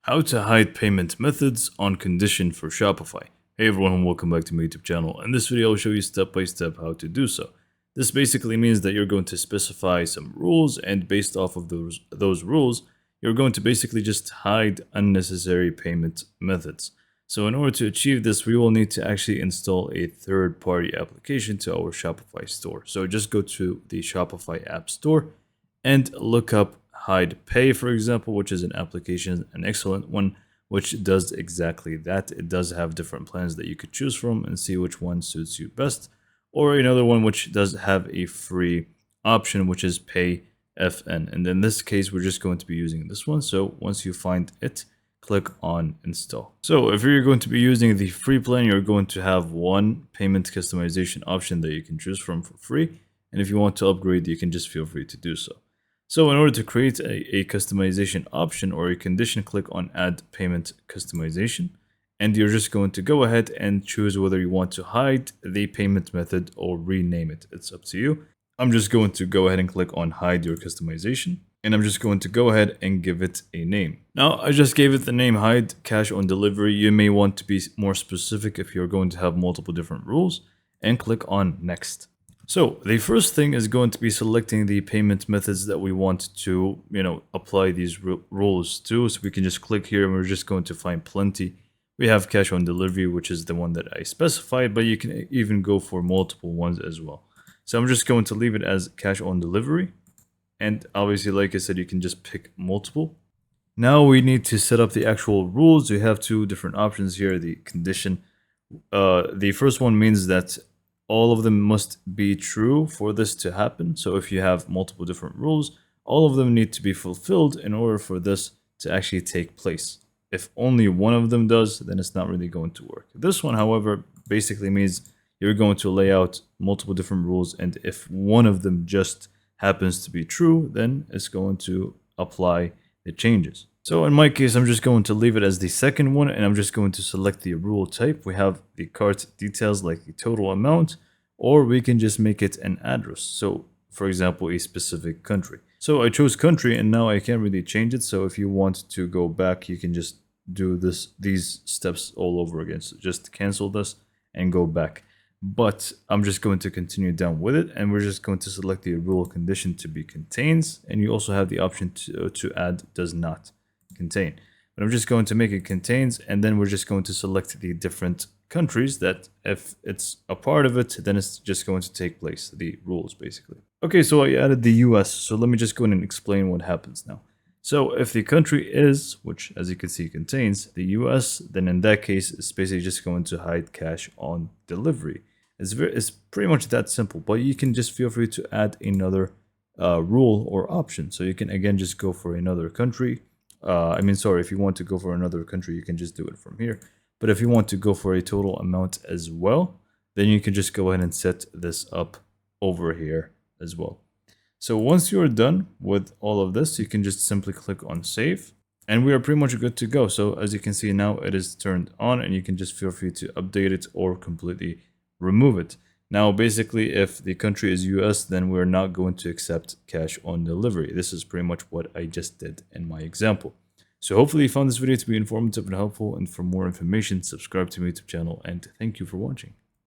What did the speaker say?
How to hide payment methods on Condition for Shopify. Hey everyone and welcome back to my YouTube channel. In this video I'll show you step by step how to do so. This basically means that you're going to specify some rules, and based off of those rules you're going to basically just hide unnecessary payment methods. So in order to achieve this, we will need to actually install a third-party application to our Shopify store. So just go to the Shopify app store and look up Hide Pay, for example, which is an application, an excellent one, which does exactly that. It does have different plans that you could choose from and see which one suits you best. Or another one which does have a free option, which is Pay FN. And in this case, we're just going to be using this one. So once you find it, click on install. So if you're going to be using the free plan, you're going to have one payment customization option that you can choose from for free. And if you want to upgrade, you can just feel free to do so. So in order to create a customization option or a condition, click on Add Payment Customization. And you're just going to go ahead and choose whether you want to hide the payment method or rename it. It's up to you. I'm just going to go ahead and click on Hide Your Customization. And I'm just going to go ahead and give it a name. Now, I just gave it the name Hide Cash on Delivery. You may want to be more specific if you're going to have multiple different rules. And click on Next. So the first thing is going to be selecting the payment methods that we want to, apply these rules to. So we can just click here and we're just going to find plenty. We have cash on delivery, which is the one that I specified, but you can even go for multiple ones as well. So I'm just going to leave it as cash on delivery. And obviously, like I said, you can just pick multiple. Now we need to set up the actual rules. We have two different options here. The condition. The first one means that all of them must be true for this to happen. So if you have multiple different rules, all of them need to be fulfilled in order for this to actually take place. If only one of them does, then it's not really going to work. This one, however, basically means you're going to lay out multiple different rules, and if one of them just happens to be true, then it's going to apply the changes. So in my case, I'm just going to leave it as the second one, and I'm just going to select the rule type. We have the cart details like the total amount, or we can just make it an address. So for example, a specific country. So I chose country, and now I can't really change it. So if you want to go back, you can just do these steps all over again. So just cancel this and go back. But I'm just going to continue down with it, and we're just going to select the rule condition to be contains, and you also have the option to add does not contain. But I'm just going to make it contains, and then we're just going to select the different countries that if it's a part of it, then it's just going to take place, the rules basically. Okay, so I added the US, so let me just go in and explain what happens now. So if the country is, which as you can see contains, the US, then in that case, it's basically just going to hide cash on delivery. It's pretty much that simple, but you can just feel free to add another rule or option. So you can again just go for another country. If you want to go for another country, you can just do it from here. But if you want to go for a total amount as well, then you can just go ahead and set this up over here as well. So once you're done with all of this, you can just simply click on save, and we are pretty much good to go. So as you can see now, it is turned on, and you can just feel free to update it or completely remove it. Now, basically, if the country is US, then we're not going to accept cash on delivery. This is pretty much what I just did in my example. So hopefully you found this video to be informative and helpful. And for more information, subscribe to my YouTube channel, and thank you for watching.